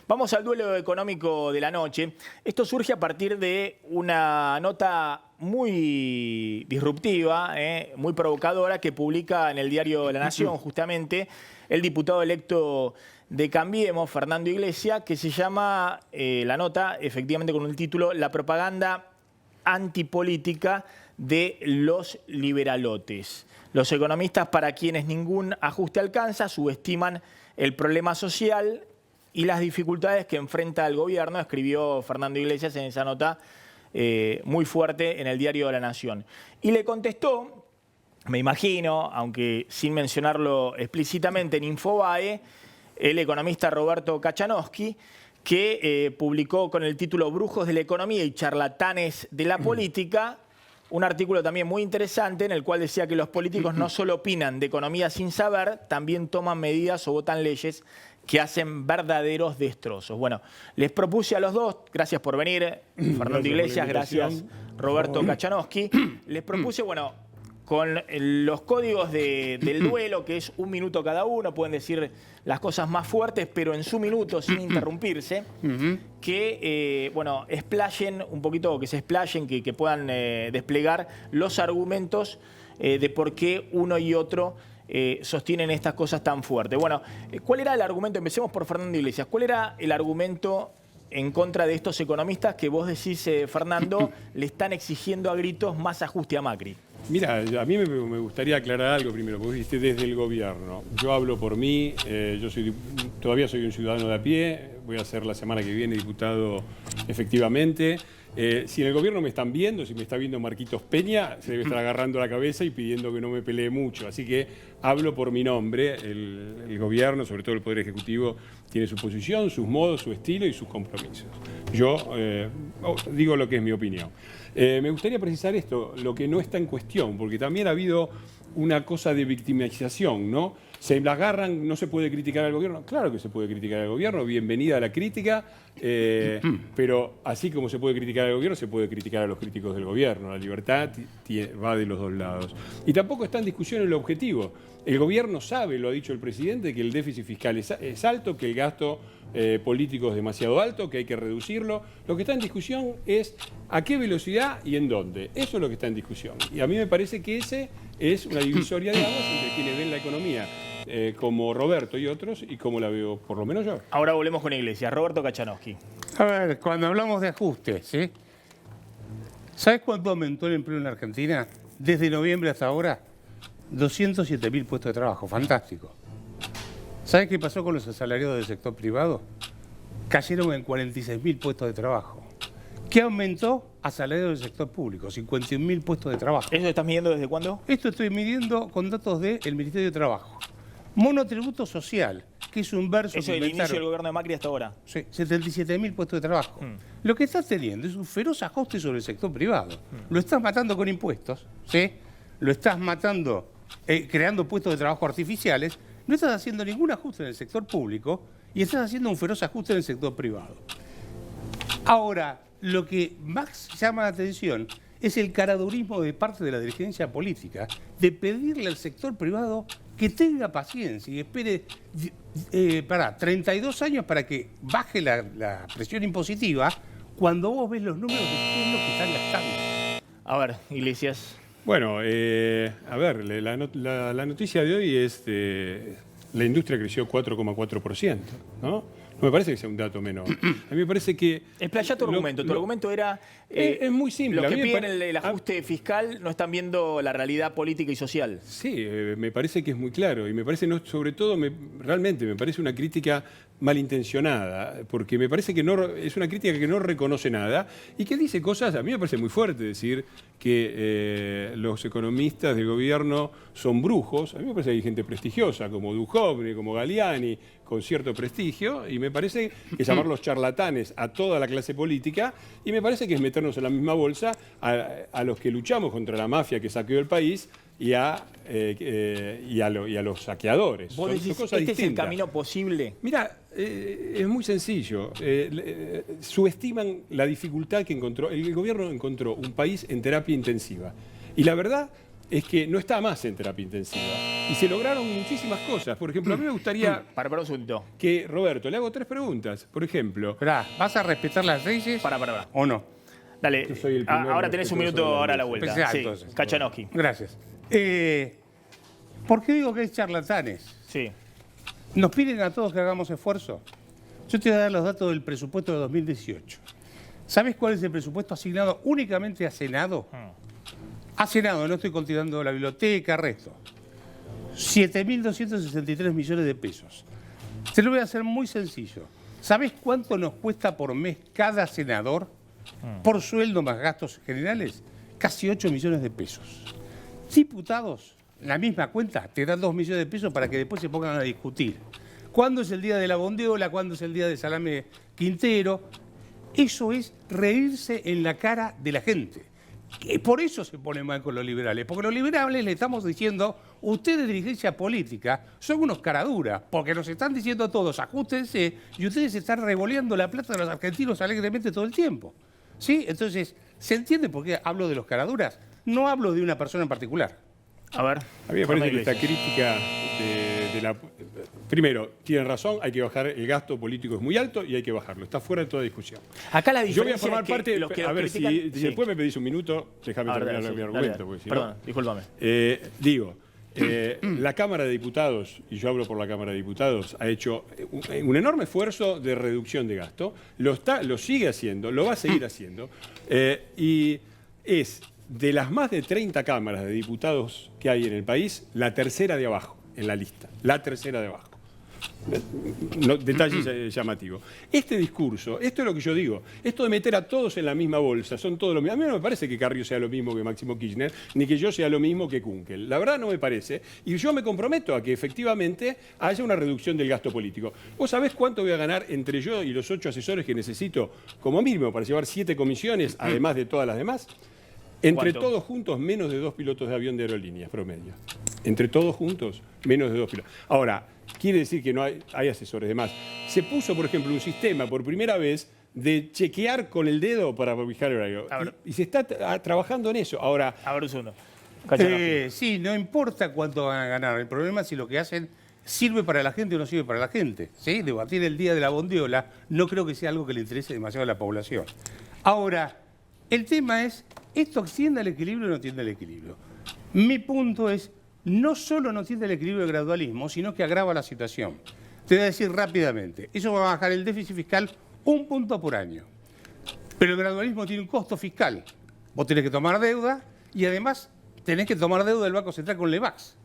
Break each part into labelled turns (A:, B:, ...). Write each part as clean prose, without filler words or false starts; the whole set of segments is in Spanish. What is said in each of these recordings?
A: Vamos al duelo económico de la noche. Esto surge a partir de una nota muy disruptiva, muy provocadora, que publica en el diario La Nación, justamente, el diputado electo de Cambiemos, Fernando Iglesias, que se llama, la nota, efectivamente con el título, La propaganda antipolítica de los liberalotes. Los economistas, para quienes ningún ajuste alcanza, subestiman el problema social y las dificultades que enfrenta el gobierno, escribió Fernando Iglesias en esa nota muy fuerte en el diario La Nación. Y le contestó, me imagino, aunque sin mencionarlo explícitamente en Infobae, el economista Roberto Kachanowski, que publicó con el título Brujos de la economía y charlatanes de la política, un artículo también muy interesante en el cual decía que los políticos no solo opinan de economía sin saber, también toman medidas o votan leyes que hacen verdaderos destrozos. Bueno, les propuse a los dos, gracias por venir, Fernando Iglesias, gracias Roberto Kachanowski, les propuse, bueno, con los códigos del duelo, que es 1 minuto cada uno, pueden decir las cosas más fuertes, pero en su minuto, sin interrumpirse, que, bueno, explayen un poquito, que se explayen, que puedan desplegar los argumentos de por qué uno y otro sostienen estas cosas tan fuertes. Bueno, ¿cuál era el argumento? Empecemos por Fernando Iglesias. ¿Cuál era el argumento en contra de estos economistas que vos decís, Fernando, le están exigiendo a gritos más ajuste a Macri?
B: Mira, a mí me gustaría aclarar algo primero, porque dijiste desde el gobierno. Yo hablo por mí, todavía soy un ciudadano de a pie, voy a ser la semana que viene diputado efectivamente. Si en el gobierno me están viendo, si me está viendo Marquitos Peña, se debe estar agarrando la cabeza y pidiendo que no me pelee mucho. Así que hablo por mi nombre. El gobierno, sobre todo el Poder Ejecutivo, tiene su posición, sus modos, su estilo y sus compromisos. Yo digo lo que es mi opinión. Me gustaría precisar esto, lo que no está en cuestión, porque también ha habido una cosa de victimización, ¿no? Se la agarran, no se puede criticar al gobierno. Claro que se puede criticar al gobierno, bienvenida a la crítica, pero así como se puede criticar al gobierno, se puede criticar a los críticos del gobierno. La libertad va de los dos lados. Y tampoco está en discusión el objetivo. El gobierno sabe, lo ha dicho el presidente, que el déficit fiscal es alto, que el gasto político es demasiado alto, que hay que reducirlo. Lo que está en discusión es a qué velocidad y en dónde. Eso es lo que está en discusión. Y a mí me parece que ese es una divisoria de aguas entre quienes ven la economía como Roberto y otros, y como la veo por lo menos yo.
A: Ahora volvemos con Iglesias. Roberto Kachanowski.
C: A ver, cuando hablamos de ajustes, ¿sí? ¿Sabes cuánto aumentó el empleo en la Argentina? Desde noviembre hasta ahora, 207.000 puestos de trabajo. Fantástico. ¿Sabes qué pasó con los asalariados del sector privado? Cayeron en 46.000 puestos de trabajo. ¿Qué aumentó? Asalariados del sector público, 51.000 puestos de trabajo.
A: ¿Eso estás midiendo desde cuándo?
C: Esto estoy midiendo con datos del Ministerio de Trabajo. Monotributo social, que es un verso...
A: Eso es el inicio del gobierno de Macri hasta ahora.
C: Sí, 77.000 puestos de trabajo. Lo que estás teniendo es un feroz ajuste sobre el sector privado. Lo estás matando con impuestos, ¿sí? Lo estás matando creando puestos de trabajo artificiales. No estás haciendo ningún ajuste en el sector público y estás haciendo un feroz ajuste en el sector privado. Ahora, lo que más llama la atención es el caradurismo de parte de la dirigencia política de pedirle al sector privado que tenga paciencia y espere 32 años para que baje la presión impositiva cuando vos ves los números de qué es lo que están gastando.
A: A ver, Iglesias.
B: Bueno, a ver, la noticia de hoy es la industria creció 4,4%, ¿no? No me parece que sea un dato menor. A mí me parece que...
A: Explayá tu argumento. Tu argumento era...
B: es muy simple.
A: Los que piden el ajuste fiscal no están viendo la realidad política y social.
B: Sí, me parece que es muy claro. Y me parece, sobre todo, realmente me parece una crítica malintencionada. Porque me parece que es una crítica que no reconoce nada y que dice cosas, a mí me parece muy fuerte decir que los economistas del gobierno son brujos. A mí me parece que hay gente prestigiosa, como Duhovne, como Galliani, con cierto prestigio, y me parece que llamarlos charlatanes a toda la clase política, y me parece que es meternos en la misma bolsa a los que luchamos contra la mafia que saqueó el país y a los saqueadores.
A: ¿Vos decís,
B: son cosas
A: este
B: distintas.
A: es el camino posible?
B: Mira, es muy sencillo. Subestiman la dificultad que encontró. El gobierno encontró un país en terapia intensiva. Y la verdad es que no está más en terapia intensiva. Y se lograron muchísimas cosas. Por ejemplo, a mí me gustaría
A: Para un segundito.
B: que, Roberto, le hago 3 preguntas. Por ejemplo,
C: Esperá, ¿vas a respetar las leyes
A: Para.
C: o no?
A: Dale,
B: Yo soy el primero
A: ahora tenés un minuto
B: respetuoso de la
A: ahora a la
B: ley.
A: vuelta.
C: Especial,
A: Sí,
C: entonces.
A: Kachanowski.
C: Gracias. ¿Por qué digo que es charlatanes?
A: Sí.
C: ¿Nos piden a todos que hagamos esfuerzo? Yo te voy a dar los datos del presupuesto de 2018. ¿Sabes cuál es el presupuesto asignado únicamente a Senado? A Senado, no estoy considerando la biblioteca, resto. 7.263 millones de pesos. Te lo voy a hacer muy sencillo. ¿Sabes cuánto nos cuesta por mes cada senador? Por sueldo más gastos generales, casi 8 millones de pesos. Diputados, la misma cuenta, te dan 2 millones de pesos para que después se pongan a discutir. ¿Cuándo es el día de la bondiola? ¿Cuándo es el día de Salame Quintero? Eso es reírse en la cara de la gente. Y por eso se pone mal con los liberales, porque los liberales le estamos diciendo, ustedes dirigencia política son unos caraduras, porque nos están diciendo a todos, ajustense, y ustedes están revoleando la plata de los argentinos alegremente todo el tiempo. ¿Sí? Entonces, ¿se entiende por qué hablo de los caraduras? No hablo de una persona en particular.
A: A ver.
B: a mí me parece que esta
A: Iglesias.
B: crítica de la... Primero, tienen razón, hay que bajar el gasto político, es muy alto y hay que bajarlo. Está fuera de toda discusión.
A: Acá la
B: Yo voy a
A: diferencia
B: formar
A: es que
B: parte...
A: los que
B: a
A: los
B: ver,
A: critican...
B: si
A: Sí.
B: después me pedís un minuto, déjame
A: A ver,
B: terminar
A: dale,
B: mi
A: sí,
B: argumento.
A: dale.
B: Porque si
A: Perdón,
B: no,
A: discúlpame.
B: La Cámara de Diputados, y yo hablo por la Cámara de Diputados, ha hecho un enorme esfuerzo de reducción de gasto, lo sigue haciendo, lo va a seguir haciendo, y es de las más de 30 cámaras de diputados que hay en el país, la tercera de abajo en la lista, la tercera de abajo. Detalle llamativo. Este discurso, esto es lo que yo digo, esto de meter a todos en la misma bolsa, son todos lo mismo. A mí no me parece que Carrió sea lo mismo que Máximo Kirchner, ni que yo sea lo mismo que Kunkel. La verdad no me parece. Y yo me comprometo a que efectivamente haya una reducción del gasto político. ¿Vos sabés cuánto voy a ganar entre yo y los 8 asesores que necesito como mínimo para llevar 7 comisiones, además de todas las demás? Entre
A: ¿Cuánto?
B: todos juntos, menos de 2 pilotos de avión de aerolíneas promedio. Entre todos juntos, menos de 2 pilotos. Ahora, quiere decir que no hay asesores de más. Se puso, por ejemplo, un sistema por primera vez de chequear con el dedo para fijar el horario.
A: A ver.
B: Y se está trabajando en eso. Ahora,
A: A ver un segundo. Kachanowski.
C: Sí, no importa cuánto van a ganar. El problema es si lo que hacen sirve para la gente o no sirve para la gente. ¿Sí? Debatir el día de la bondiola no creo que sea algo que le interese demasiado a la población. Ahora, el tema es, ¿esto tiende al equilibrio o no tiende al equilibrio? Mi punto es, no solo no tiende al equilibrio del gradualismo, sino que agrava la situación. Te voy a decir rápidamente, eso va a bajar el déficit fiscal 1 punto por año. Pero el gradualismo tiene un costo fiscal. Vos tenés que tomar deuda y además tenés que tomar deuda del Banco Central con LEVAX.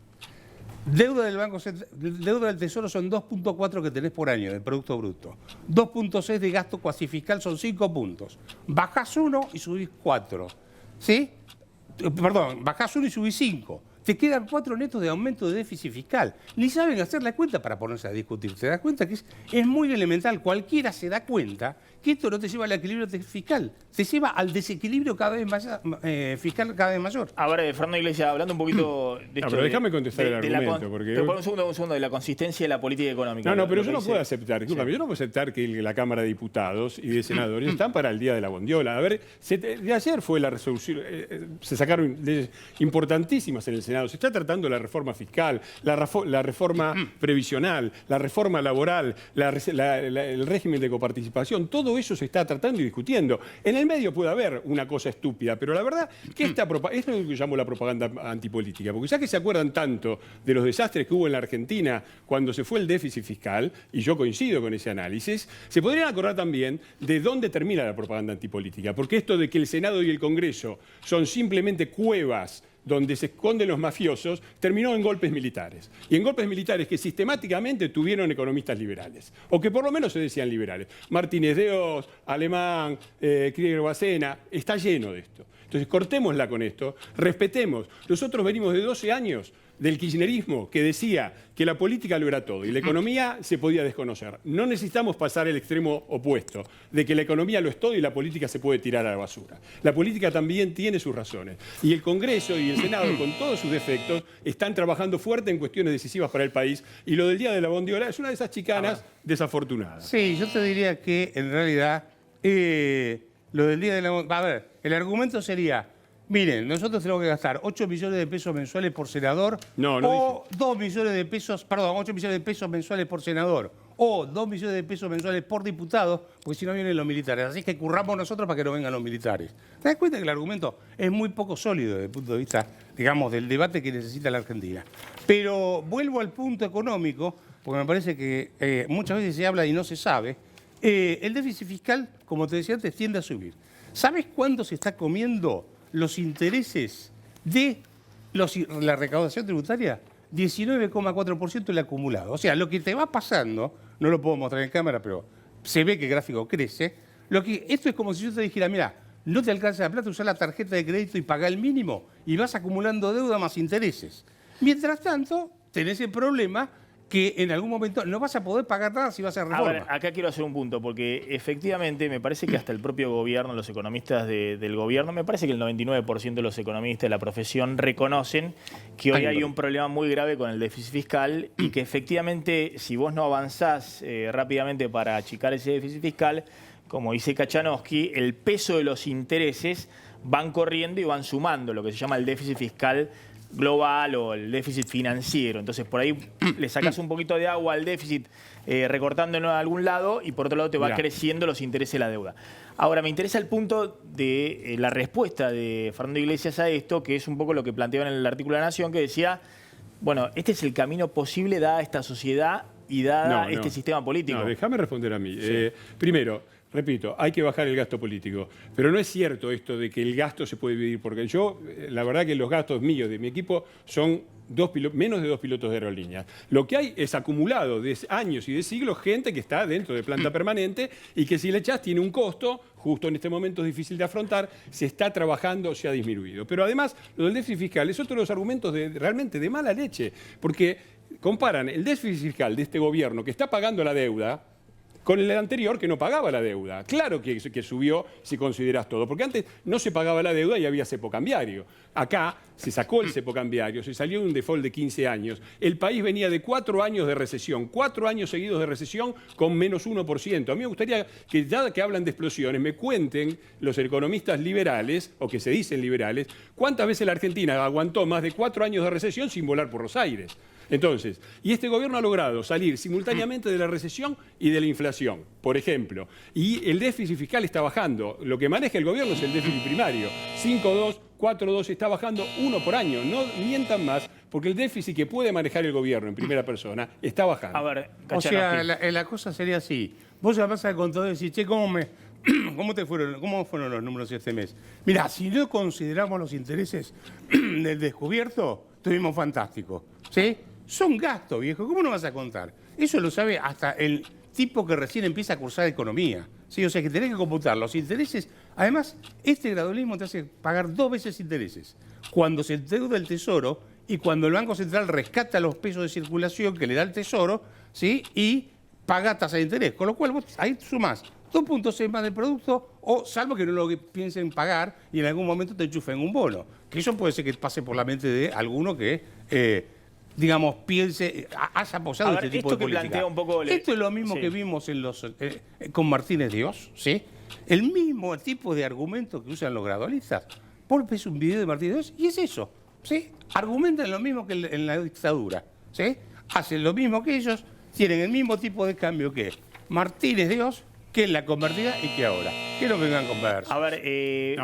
C: Deuda del Banco Central, deuda del Tesoro son 2.4 que tenés por año del Producto Bruto. 2.6 de gasto cuasi fiscal son 5 puntos. Bajás 1 y subís 4. ¿Sí? Perdón, bajás 1 y subís 5. Te quedan 4 netos de aumento de déficit fiscal. Ni saben hacer la cuenta para ponerse a discutir. ¿Te das cuenta que es muy elemental? Cualquiera se da cuenta que esto no te lleva al equilibrio fiscal. Te lleva al desequilibrio cada vez más, fiscal cada vez mayor.
A: A ver, Fernando Iglesias, hablando un poquito de esto.
B: pero déjame contestar el
A: la
B: argumento, porque-
A: Te pongo un segundo, de la consistencia de la política económica.
B: no, pero
A: Lo
B: yo
A: que
B: no
A: dice-
B: puedo aceptar, discúlpame, yo no puedo aceptar que la Cámara de Diputados y de Senadores están para el día de la bondiola. A ver, de ayer fue la resolución, se sacaron leyes importantísimas en el Senado. Se está tratando la reforma fiscal, la reforma previsional, la reforma laboral, el régimen de coparticipación. Todo eso se está tratando y discutiendo. En el medio puede haber una cosa estúpida, pero la verdad que esto es lo que yo llamo la propaganda antipolítica, porque ya que se acuerdan tanto de los desastres que hubo en la Argentina cuando se fue el déficit fiscal, y yo coincido con ese análisis, se podrían acordar también de dónde termina la propaganda antipolítica, porque esto de que el Senado y el Congreso son simplemente cuevas donde se esconden los mafiosos, terminó en golpes militares. Y en golpes militares que sistemáticamente tuvieron economistas liberales, o que por lo menos se decían liberales. Martínez de Oz, Alemán, Krieger Bacena, está lleno de esto. Entonces cortémosla con esto, respetemos. Nosotros venimos de 12 años del kirchnerismo que decía que la política lo era todo y la economía se podía desconocer. No necesitamos pasar el extremo opuesto, de que la economía lo es todo y la política se puede tirar a la basura. La política también tiene sus razones. Y el Congreso y el Senado, con todos sus defectos, están trabajando fuerte en cuestiones decisivas para el país. Y lo del Día de la Bondiola es una de esas chicanas desafortunadas.
C: Sí, yo te diría que en realidad lo del día de la... A ver, el argumento sería, miren, nosotros tenemos que gastar 8 millones de pesos mensuales por senador
B: No
C: o 2 millones de pesos, perdón, 8 millones de pesos mensuales por senador o 2 millones de pesos mensuales por diputado, porque si no vienen los militares. Así que curramos nosotros para que no vengan los militares. ¿Te das cuenta que el argumento es muy poco sólido desde el punto de vista, digamos, del debate que necesita la Argentina? Pero vuelvo al punto económico, porque me parece que muchas veces se habla y no se sabe. El déficit fiscal, como te decía antes, tiende a subir. ¿Sabes cuánto se está comiendo los intereses de la recaudación tributaria? 19,4% el acumulado. O sea, lo que te va pasando, no lo puedo mostrar en cámara, pero se ve que el gráfico crece. Esto es como si yo te dijera, mira, no te alcanza la plata, usá la tarjeta de crédito y pagá el mínimo y vas acumulando deuda más intereses. Mientras tanto, tenés el problema que en algún momento no vas a poder pagar nada si vas a hacer reforma.
A: A ver, acá quiero hacer un punto, porque efectivamente me parece que hasta el propio gobierno, los economistas del gobierno, me parece que el 99% de los economistas de la profesión reconocen que hoy hay un problema muy grave con el déficit fiscal y que efectivamente si vos no avanzás rápidamente para achicar ese déficit fiscal, como dice Kachanowski, el peso de los intereses van corriendo y van sumando lo que se llama el déficit fiscal global o el déficit financiero. Entonces, por ahí le sacas un poquito de agua al déficit recortándolo a algún lado y por otro lado te va creciendo los intereses de la deuda. Ahora, me interesa el punto de la respuesta de Fernando Iglesias a esto, que es un poco lo que planteaba en el artículo de La Nación, que decía, bueno, este es el camino posible dada esta sociedad y dada este sistema político.
B: No, déjame responder a mí. Primero, repito, hay que bajar el gasto político. Pero no es cierto esto de que el gasto se puede dividir. Porque yo, la verdad que los gastos míos de mi equipo son menos de 2 pilotos de aerolíneas. Lo que hay es acumulado de años y de siglos gente que está dentro de planta permanente y que si le echás tiene un costo, justo en este momento es difícil de afrontar, se está trabajando, se ha disminuido. Pero además, lo del déficit fiscal es otro de los argumentos realmente de mala leche. Porque comparan el déficit fiscal de este gobierno que está pagando la deuda con el anterior que no pagaba la deuda. Claro que subió si consideras todo, porque antes no se pagaba la deuda y había cepo cambiario. Acá se sacó el cepo cambiario, se salió de un default de 15 años. El país venía de 4 años de recesión, 4 años seguidos de recesión con menos 1%. A mí me gustaría que ya que hablan de explosiones me cuenten los economistas liberales, o que se dicen liberales, cuántas veces la Argentina aguantó más de 4 años de recesión sin volar por los aires. Entonces, y este gobierno ha logrado salir simultáneamente de la recesión y de la inflación, por ejemplo. Y el déficit fiscal está bajando. Lo que maneja el gobierno es el déficit primario. 5,2, 4,2 está bajando 1 por año. No mientan más, porque el déficit que puede manejar el gobierno en primera persona está bajando.
A: A ver,
C: o sea, la cosa sería así. Vos llamás al contador y decís, che, ¿cómo fueron los números este mes? Mirá, si no consideramos los intereses del descubierto, estuvimos fantásticos, ¿sí? Son gastos, viejo. ¿Cómo no vas a contar? Eso lo sabe hasta el tipo que recién empieza a cursar economía. ¿Sí? O sea que tenés que computar los intereses. Además, este gradualismo te hace pagar 2 veces intereses. Cuando se endeuda el Tesoro y cuando el Banco Central rescata los pesos de circulación que le da el Tesoro, ¿sí? Y paga tasa de interés. Con lo cual vos ahí sumás 2.6 más del producto, o salvo que no lo piensen pagar y en algún momento te enchufen un bono. Que eso puede ser que pase por la mente de alguno que digamos, haya apoyado este tipo de política. Esto es lo mismo que vimos con Martínez Dios, ¿sí? El mismo tipo de argumento que usan los gradualistas. Vos ves un video de Martínez Dios y es eso, ¿sí? Argumentan lo mismo que en la dictadura, ¿sí? Hacen lo mismo que ellos, tienen el mismo tipo de cambio que Martínez Dios, que en la convertida y que ahora. Que no vengan con conversa.
A: A ver,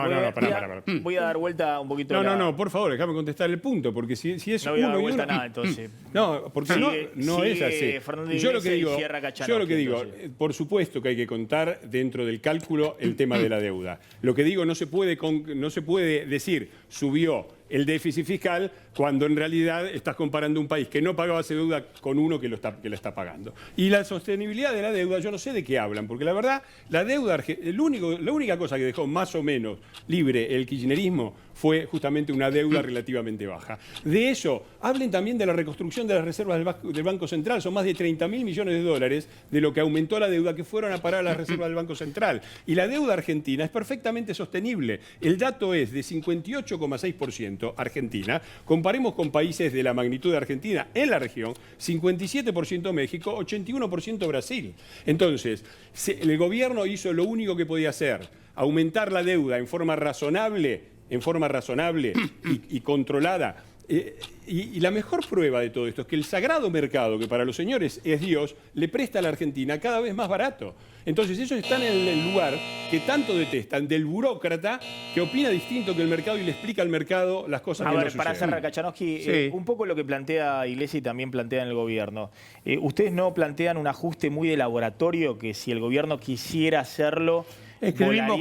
A: voy a dar vuelta un poquito.
B: No, por favor, déjame contestar el punto, porque si es
A: no voy a dar vuelta nada, entonces.
B: No, porque no es así. Yo lo que digo, por supuesto que hay que contar dentro del cálculo el tema de la deuda. Lo que digo, no se puede decir subió el déficit fiscal cuando en realidad estás comparando un país que no pagaba esa deuda con uno que la está pagando. Y la sostenibilidad de la deuda, yo no sé de qué hablan, porque la verdad, la deuda, la única cosa que dejó más o menos libre el kirchnerismo fue justamente una deuda relativamente baja. De eso, hablen también de la reconstrucción de las reservas del Banco Central. Son más de 30.000 millones de dólares de lo que aumentó la deuda que fueron a parar a las reservas del Banco Central. Y la deuda argentina es perfectamente sostenible. El dato es de 58,6% Argentina. Comparemos con países de la magnitud de Argentina en la región, 57% México, 81% Brasil. Entonces, el gobierno hizo lo único que podía hacer, aumentar la deuda en forma razonable en forma razonable y controlada. Y la mejor prueba de todo esto es que el sagrado mercado, que para los señores es Dios, le presta a la Argentina cada vez más barato. Entonces ellos están en el lugar que tanto detestan, del burócrata que opina distinto que el mercado y le explica al mercado las cosas que no suceden.
A: Para cerrar, Kachanowski,
C: Sí.
A: un poco lo que plantea Iglesias y también plantea en el gobierno. ¿Ustedes no plantean un ajuste muy de laboratorio que si el gobierno quisiera hacerlo,
C: Escribimos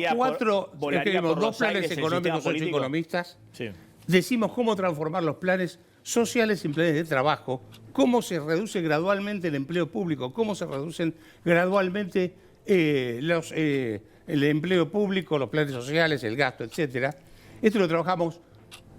A: volaría por
C: dos
A: los
C: planes
A: aires el
C: económicos,
A: sistema
C: 8
A: político?
C: economistas.
A: Sí.
C: Decimos cómo transformar los planes sociales en planes de trabajo, cómo se reduce gradualmente el empleo público, cómo se reducen gradualmente el empleo público, los planes sociales, el gasto, etcétera. Esto lo trabajamos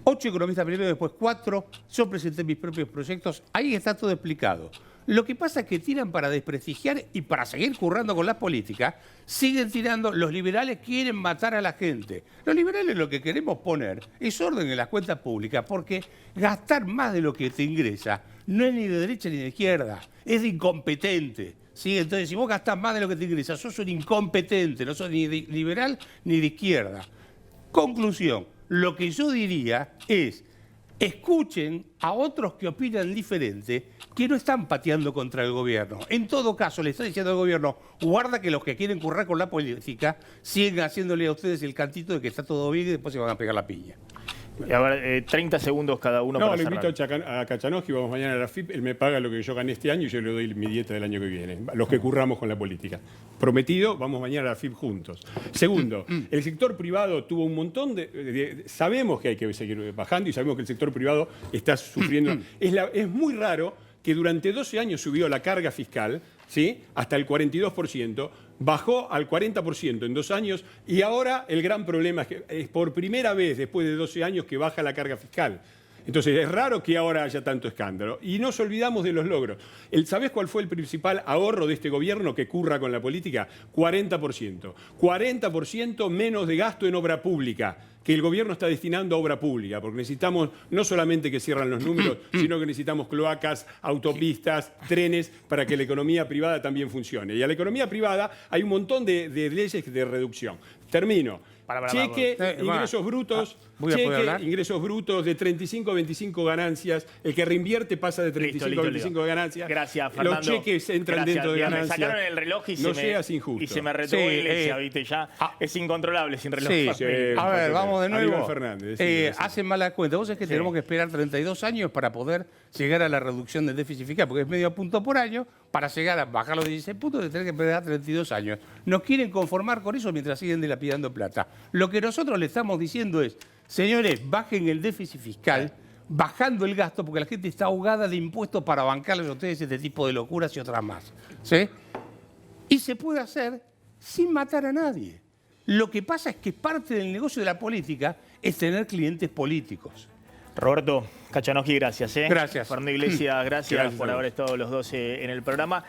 C: 8 economistas primero, después 4. Yo presenté mis propios proyectos. Ahí está todo explicado. Lo que pasa es que tiran para desprestigiar y para seguir currando con la política, siguen tirando. Los liberales quieren matar a la gente. Los liberales lo que queremos poner es orden en las cuentas públicas, porque gastar más de lo que te ingresa no es ni de derecha ni de izquierda, es de incompetente. ¿Sí? Entonces, si vos gastás más de lo que te ingresa, sos un incompetente, no sos ni liberal ni de izquierda. Conclusión, lo que yo diría es: escuchen a otros que opinan diferente, que no están pateando contra el gobierno. En todo caso, le está diciendo al gobierno: guarda que los que quieren currar con la política siguen haciéndole a ustedes el cantito de que está todo bien y después se van a pegar la piña.
A: Y a ver, 30 segundos cada uno
B: No,
A: para
B: le
A: cerrar.
B: invito a Kachanowski, vamos mañana a la FIP, él me paga lo que yo gané este año y yo le doy mi dieta del año que viene, los que curramos con la política. Prometido, vamos mañana a la FIP juntos. Segundo, el sector privado tuvo un montón sabemos que hay que seguir bajando y sabemos que el sector privado está sufriendo. Es muy raro que durante 12 años subió la carga fiscal, ¿sí?, hasta el 42%, bajó al 40% en 2 años y ahora el gran problema es que es por primera vez después de 12 años que baja la carga fiscal. Entonces es raro que ahora haya tanto escándalo. Y nos olvidamos de los logros. ¿Sabés cuál fue el principal ahorro de este gobierno que curra con la política? 40%. 40% menos de gasto en obra pública que el gobierno está destinando a obra pública, porque necesitamos no solamente que cierran los números, sino que necesitamos cloacas, autopistas, trenes, para que la economía privada también funcione. Y a la economía privada hay un montón de leyes de reducción. Termino. Cheque, ingresos brutos, ingresos brutos de 35 a 25 ganancias. El que reinvierte pasa de 35 a 25 ganancias.
A: Gracias, Fernando.
B: Los cheques entran dentro de ganancias.
A: Me sacaron el reloj y
B: no seas injusto.
A: Y se me retó Iglesias, ¿viste? Ya es incontrolable sin reloj.
C: Sí. A ver, vamos de nuevo.
B: Fernández,
C: hacen mala cuenta. Vos sabés que tenemos que esperar 32 años para poder llegar a la reducción del déficit fiscal, porque es medio punto por año. Para llegar a bajar los 16 puntos, de tener que esperar 32 años. Nos quieren conformar con eso mientras siguen dilapidando plata. Lo que nosotros le estamos diciendo es: señores, bajen el déficit fiscal, bajando el gasto, porque la gente está ahogada de impuestos para bancarles a ustedes este tipo de locuras y otras más. ¿Sí? Y se puede hacer sin matar a nadie. Lo que pasa es que parte del negocio de la política es tener clientes políticos.
A: Roberto Kachanowski, gracias.
C: Gracias.
A: Fernando Iglesias, gracias por haber estado los dos en el programa.